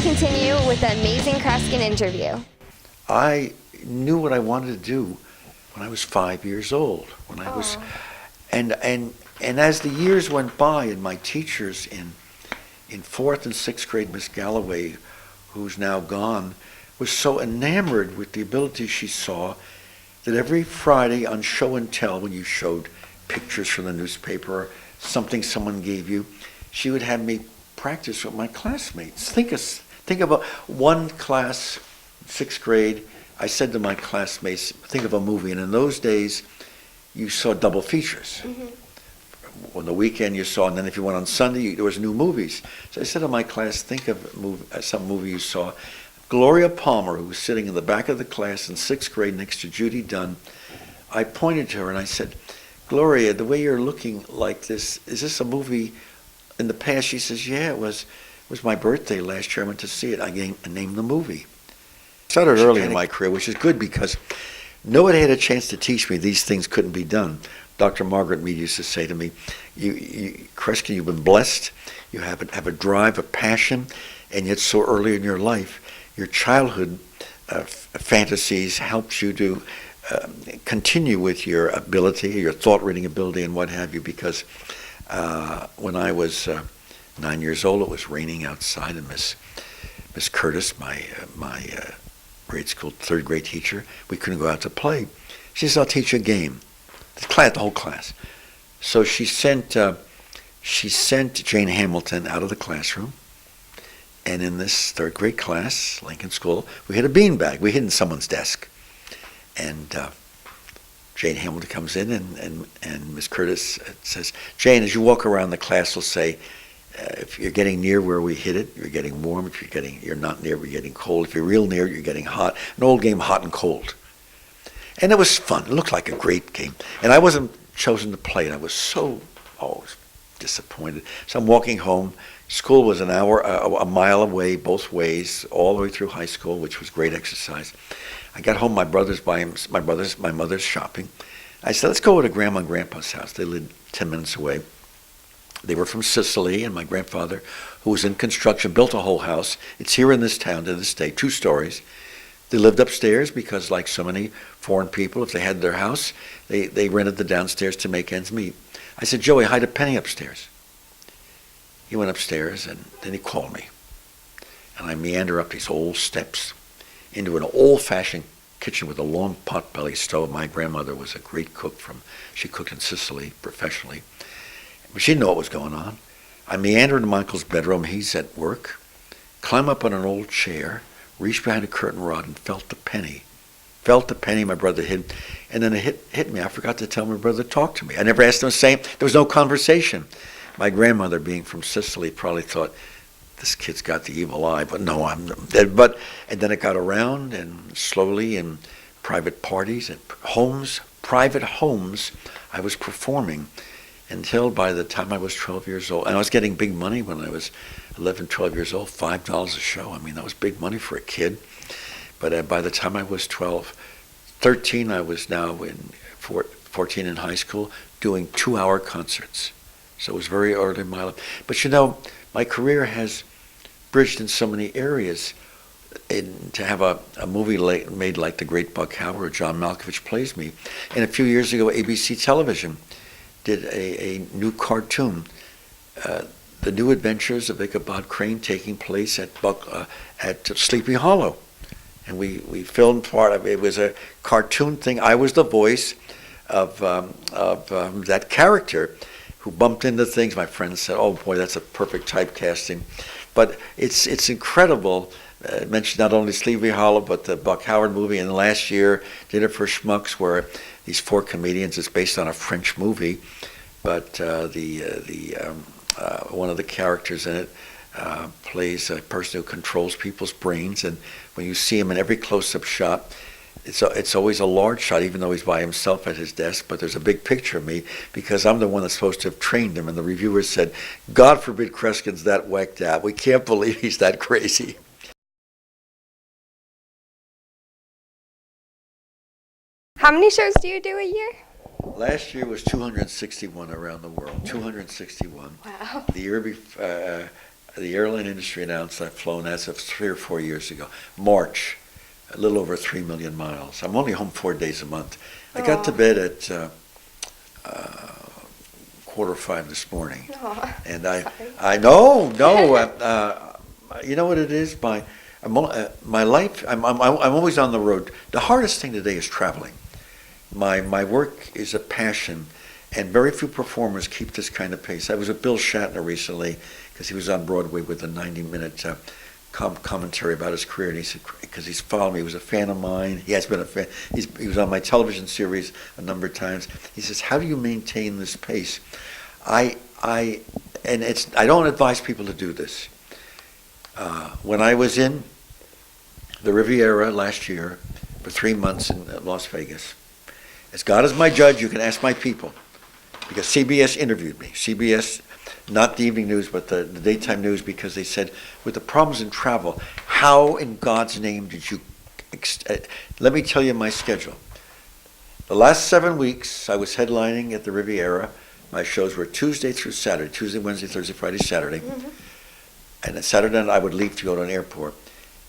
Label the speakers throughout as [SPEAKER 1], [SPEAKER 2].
[SPEAKER 1] continue with the Amazing Kreskin interview.
[SPEAKER 2] I knew what I wanted to do when I was 5 years old. When I was, and as the years went by, and my teachers in fourth and sixth grade, Miss Galloway, who's now gone, was so enamored with the ability she saw that every Friday on show and tell, when you showed pictures from the newspaper or something someone gave you, she would have me practice with my classmates. Think of one class, sixth grade. I said to my classmates, think of a movie, and in those days, you saw double features. On the weekend you saw, and then if you went on Sunday, there was new movies. So I said to my class, think of some movie you saw. Gloria Palmer, who was sitting in the back of the class in sixth grade next to Judy Dunn, I pointed to her and I said, Gloria, the way you're looking like this, is this a movie in the past? She says, yeah, it was my birthday last year. I went to see it. I named the movie. I started early in my career, which is good because nobody had a chance to teach me these things couldn't be done. Dr. Margaret Mead used to say to me, Kreskin, you've been blessed. You have a drive, a passion, and yet so early in your life, your childhood fantasies helped you to continue with your ability, your thought reading ability, and what have you. Because when I was 9 years old, it was raining outside, and Miss Curtis, my grade school third grade teacher, we couldn't go out to play. She said, I'll teach you a game. The whole class. So she sent Jane Hamilton out of the classroom, and in this third grade class, Lincoln School, we had a beanbag. We hid in someone's desk, and Jane Hamilton comes in, and Miss Curtis says, Jane, as you walk around the class, will say, if you're getting near where we hid it, you're getting warm. If you're not near, we're getting cold. If you're real near, you're getting hot. An old game, hot and cold. And it was fun. It looked like a great game. And I wasn't chosen to play, and I was so disappointed. So I'm walking home. School was an hour, a mile away, both ways, all the way through high school, which was great exercise. I got home. My mother's shopping. I said, let's go over to Grandma and Grandpa's house. They lived 10 minutes away. They were from Sicily, and my grandfather, who was in construction, built a whole house. It's here in this town to this day, 2 stories. They lived upstairs because, like so many foreign people, if they had their house, they rented the downstairs to make ends meet. I said, Joey, hide a penny upstairs. He went upstairs, and then he called me. And I meander up these old steps into an old-fashioned kitchen with a long pot-belly stove. My grandmother was a great cook. She cooked in Sicily professionally. But she didn't know what was going on. I meandered into my uncle's bedroom. He's at work. Climb up on an old chair, reached behind a curtain rod and felt the penny. Felt the penny my brother hid. And then it hit me. I forgot to tell my brother to talk to me. I never asked him the same. There was no conversation. My grandmother, being from Sicily, probably thought, this kid's got the evil eye. But no, I'm dead. And then it got around, and slowly in private parties, at homes, private homes, I was performing until by the time I was 12 years old. And I was getting big money when I was 11, 12 years old, $5 a show. I mean, that was big money for a kid. But by the time I was 13, I was now 14 in high school, doing 2-hour concerts. So it was very early in my life. But you know, my career has bridged in so many areas. To have a movie made like The Great Buck Howard, or John Malkovich plays me. And a few years ago, ABC Television did a new cartoon, The New Adventures of Ichabod Crane, taking place at Sleepy Hollow. And we filmed part of it. It was a cartoon thing. I was the voice of that character who bumped into things. My friends said, oh boy, that's a perfect typecasting. But it's incredible. I mentioned not only Sleepy Hollow, but the Buck Howard movie. And last year, Dinner for Schmucks, where these 4 comedians, it's based on a French movie, but one of the characters in it plays a person who controls people's brains. And when you see him in every close-up shot, it's always a large shot, even though he's by himself at his desk, but there's a big picture of me because I'm the one that's supposed to have trained him. And the reviewers said, God forbid Kreskin's that whacked out. We can't believe he's that crazy.
[SPEAKER 1] How many shows do you do a year?
[SPEAKER 2] Last year was 261 around the world, 261.
[SPEAKER 1] Wow.
[SPEAKER 2] The year before, the airline industry announced I've flown as of 3 or 4 years ago, March, a little over 3 million miles. I'm only home 4 days a month. I got to bed at 4:45 this morning. And I know, you know what it is? My life, I'm always on the road. The hardest thing today is traveling. My work is a passion, and very few performers keep this kind of pace. I was with Bill Shatner recently because he was on Broadway with a 90-minute commentary about his career, and he said, because he's followed me, he was a fan of mine, he has been a fan, he was on my television series a number of times. He says, how do you maintain this pace? I don't advise people to do this. When I was in the Riviera last year for 3 months in Las Vegas, as God is my judge, you can ask my people, because CBS interviewed me. CBS, not the evening news, but the daytime news, because they said, with the problems in travel, how in God's name did you, let me tell you my schedule. The last 7 weeks, I was headlining at the Riviera. My shows were Tuesday through Saturday, Tuesday, Wednesday, Thursday, Friday, Saturday. Mm-hmm. And on Saturday night, I would leave to go to an airport.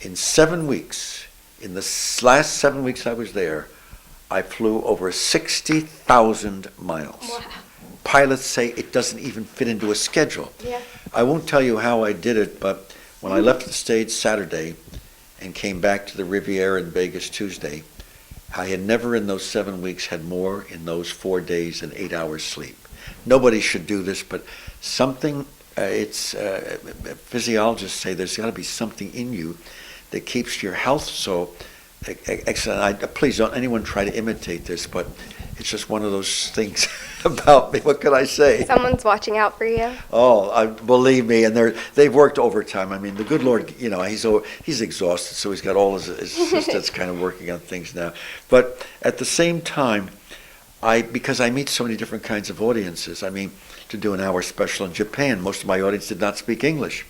[SPEAKER 2] In 7 weeks, in the last 7 weeks I was there, I flew over 60,000 miles. Wow. Pilots say it doesn't even fit into a schedule. Yeah. I won't tell you how I did it, but when I left the stage Saturday and came back to the Riviera in Vegas Tuesday, I had never in those 7 weeks had more in those 4 days than 8 hours sleep. Nobody should do this, but something, physiologists say there's got to be something in you that keeps your health so excellent. Please don't anyone try to imitate this, but it's just one of those things about me. What can I say?
[SPEAKER 1] Someone's watching out for you.
[SPEAKER 2] Oh, believe me, and they've worked overtime. I mean, the good Lord, he's exhausted, so he's got all his assistants kind of working on things now. But at the same time, because I meet so many different kinds of audiences. I mean, to do an hour special in Japan, most of my audience did not speak English.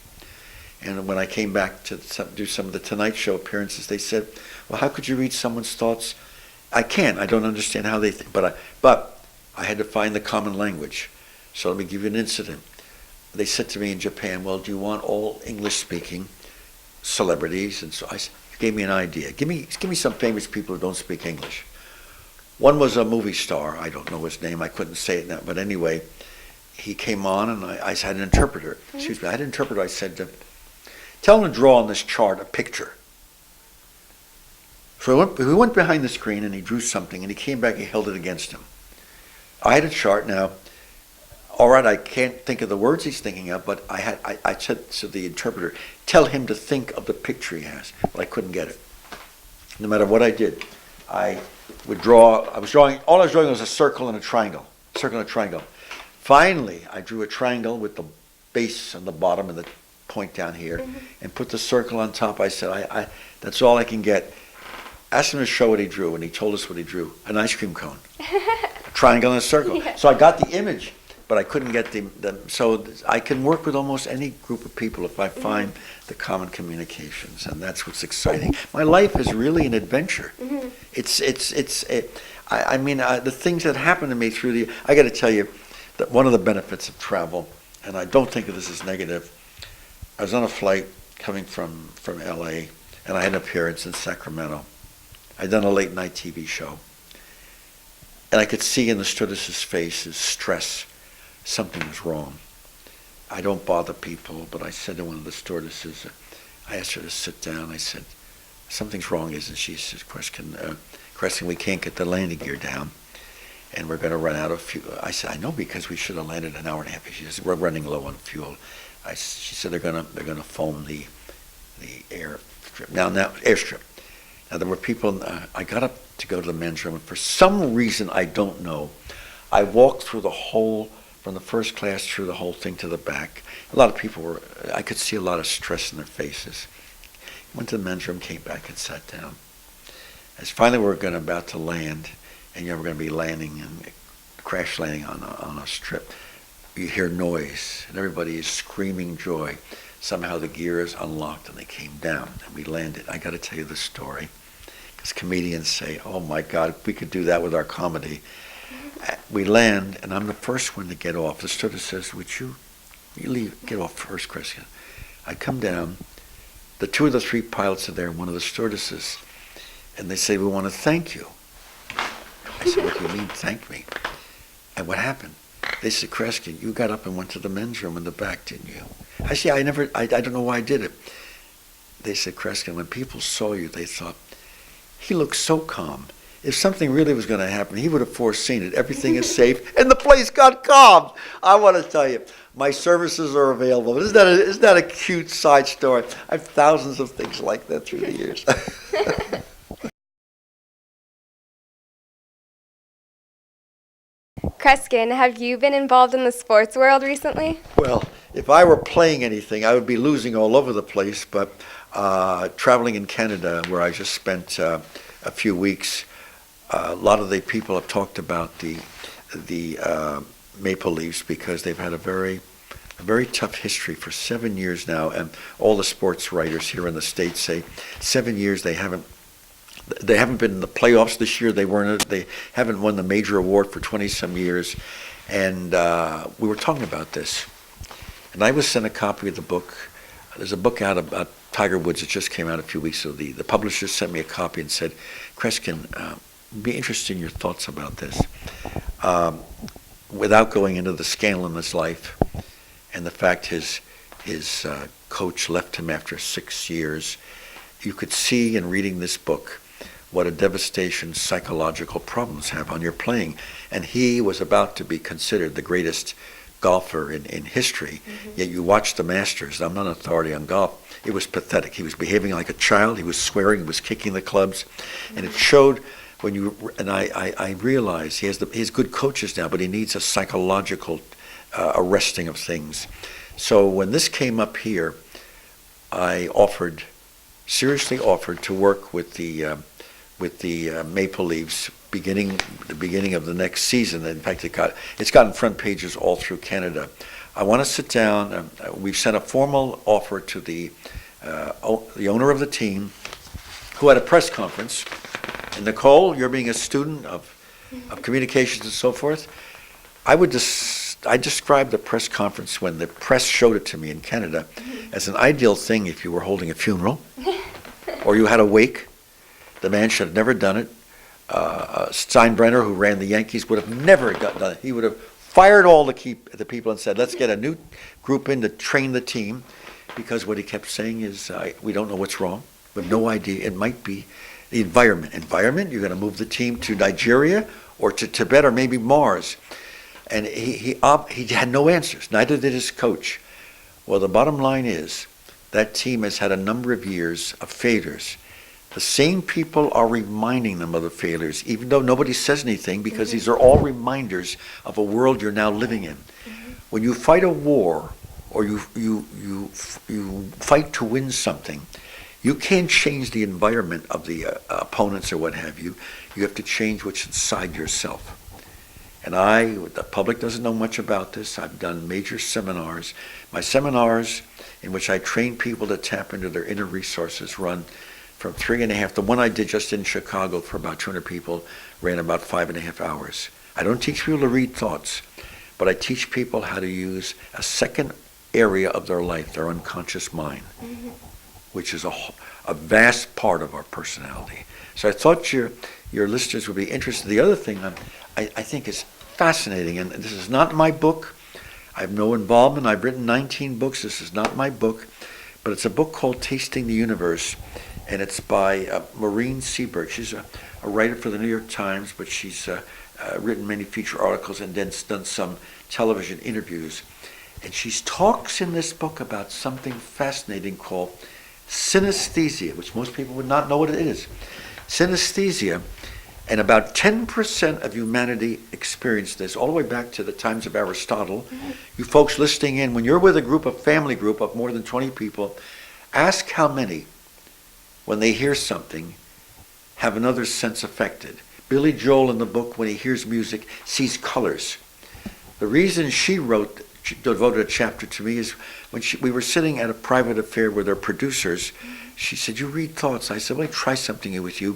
[SPEAKER 2] And when I came back to do some of the Tonight Show appearances, they said, well, how could you read someone's thoughts? I can't. I don't understand how they think. But I had to find the common language. So let me give you an incident. They said to me in Japan, well, do you want all English-speaking celebrities? And so I gave me an idea. Give me some famous people who don't speak English. One was a movie star. I don't know his name. I couldn't say it now. But anyway, he came on, and I had an interpreter. Excuse me. I had an interpreter. I said, tell him to draw on this chart a picture. So we went behind the screen, and he drew something, and he came back, he held it against him. I had a chart. Now, all right, I can't think of the words he's thinking of, but I said to the interpreter, tell him to think of the picture he has. But I couldn't get it. No matter what I did, I was drawing, all I was drawing was a circle and a triangle. Finally, I drew a triangle with the base on the bottom and the point down here, and put the circle on top. I said, that's all I can get. Asked him to show what he drew, and he told us what he drew. An ice cream cone. A triangle and a circle. Yeah. So I got the image, but I couldn't get so I can work with almost any group of people if I find the common communications, and that's what's exciting. My life is really an adventure. Mm-hmm. The things that happen to me through I got to tell you that one of the benefits of travel, and I don't think of this as negative, I was on a flight coming from LA, and I had an appearance in Sacramento. I'd done a late night TV show, and I could see in the stewardess's face his stress. Something was wrong. I don't bother people, but I said to one of the stewardesses, I asked her to sit down. I said, something's wrong, isn't she? She says, Kreskin, we can't get the landing gear down, and we're going to run out of fuel. I said, I know, because we should have landed an hour and a half. She says, we're running low on fuel. She said, they're going to foam the airstrip. Now airstrip. Now there were people. I got up to go to the men's room, and for some reason I don't know, I walked through the whole, from the first class through the whole thing to the back. A lot of people I could see a lot of stress in their faces. Went to the men's room, came back and sat down. As finally we were about to land, and we're going to be landing and crash landing on a strip, you hear noise, and everybody is screaming joy. Somehow the gear is unlocked, and they came down, and we landed. I got to tell you the story, because comedians say, oh my God, if we could do that with our comedy. We land, and I'm the first one to get off. The stewardess says, would you leave, get off first, Kreskin? I come down, the two of the three pilots are there, and one of the stewardesses, and they say, we want to thank you. I said, what do you mean, thank me? And what happened? They said, Kreskin, you got up and went to the men's room in the back, didn't you? I said, I don't know why I did it. They said, Kreskin, when people saw you, they thought, he looks so calm. If something really was going to happen, he would have foreseen it. Everything is safe, and the place got calm. I want to tell you, my services are available. Isn't that a cute side story? I have thousands of things like that through the years.
[SPEAKER 1] Kreskin, have you been involved in the sports world recently?
[SPEAKER 2] Well, if I were playing anything, I would be losing all over the place, but traveling in Canada, where I just spent a few weeks, a lot of the people have talked about the Maple Leafs because they've had a very tough history for 7 years now, and all the sports writers here in the States say 7 years they haven't been in the playoffs this year. They haven't won the major award for 20-some years, and we were talking about this, and I was sent a copy of the book. There's a book out about Tiger Woods that just came out a few weeks ago. The publisher sent me a copy and said, Kreskin, be interested in your thoughts about this. Without going into the scandal in his life and the fact his coach left him after 6 years, you could see in reading this book what a devastation psychological problems have on your playing. And he was about to be considered the greatest golfer in history, yet you watch the Masters. I'm not an authority on golf. It was pathetic. He was behaving like a child. He was swearing. He was kicking the clubs. And it showed when you, and I realized he has good coaches now, but he needs a psychological arresting of things. So when this came up here, I seriously offered to work with the Maple Leafs the beginning of the next season. In fact, it's gotten front pages all through Canada. I want to sit down. We've sent a formal offer to the owner of the team, who had a press conference. And Nicole, you're being a student of communications and so forth. I described the press conference when the press showed it to me in Canada as an ideal thing if you were holding a funeral or you had a wake. The man should have never done it. Steinbrenner, who ran the Yankees, would have never done it. He would have fired all the people and said, let's get a new group in to train the team, because what he kept saying is, we don't know what's wrong. We have no idea. It might be the environment. You're going to move the team to Nigeria or to Tibet or maybe Mars. And he had no answers. Neither did his coach. Well, the bottom line is that team has had a number of years of failures. The same people are reminding them of the failures, even though nobody says anything, because these are all reminders of a world you're now living in. When you fight a war or you fight to win something, you can't change the environment of the opponents or what have you. You have to change what's inside yourself. And the public doesn't know much about this. I've done major seminars. My seminars, in which I train people to tap into their inner resources, run from 3.5. The one I did just in Chicago for about 200 people ran about 5.5 hours. I don't teach people to read thoughts, but I teach people how to use a second area of their life, their unconscious mind, which is a vast part of our personality. So I thought your listeners would be interested. The other thing I think is fascinating, and this is not my book. I have no involvement. I've written 19 books. This is not my book, but it's a book called Tasting the Universe, and it's by Maureen Seberg. She's a writer for the New York Times, but she's written many feature articles and then done some television interviews. And she talks in this book about something fascinating called synesthesia, which most people would not know what it is. Synesthesia, and about 10% of humanity experience this, all the way back to the times of Aristotle. You folks listening in, when you're with a family group of more than 20 people, ask how many, when they hear something, have another sense affected. Billy Joel in the book, when he hears music, sees colors. The reason she devoted a chapter to me is when we were sitting at a private affair with our producers. She said, you read thoughts. I said, well, let me try something with you.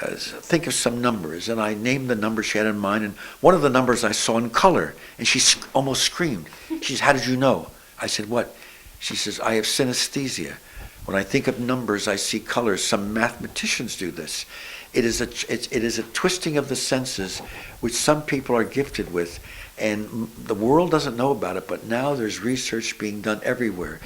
[SPEAKER 2] Think of some numbers. And I named the number she had in mind, and one of the numbers I saw in color, and she almost screamed. She said, how did you know? I said, what? She says, I have synesthesia. When I think of numbers, I see colors. Some mathematicians do this. It is a twisting of the senses, which some people are gifted with, and the world doesn't know about it, but now there's research being done everywhere.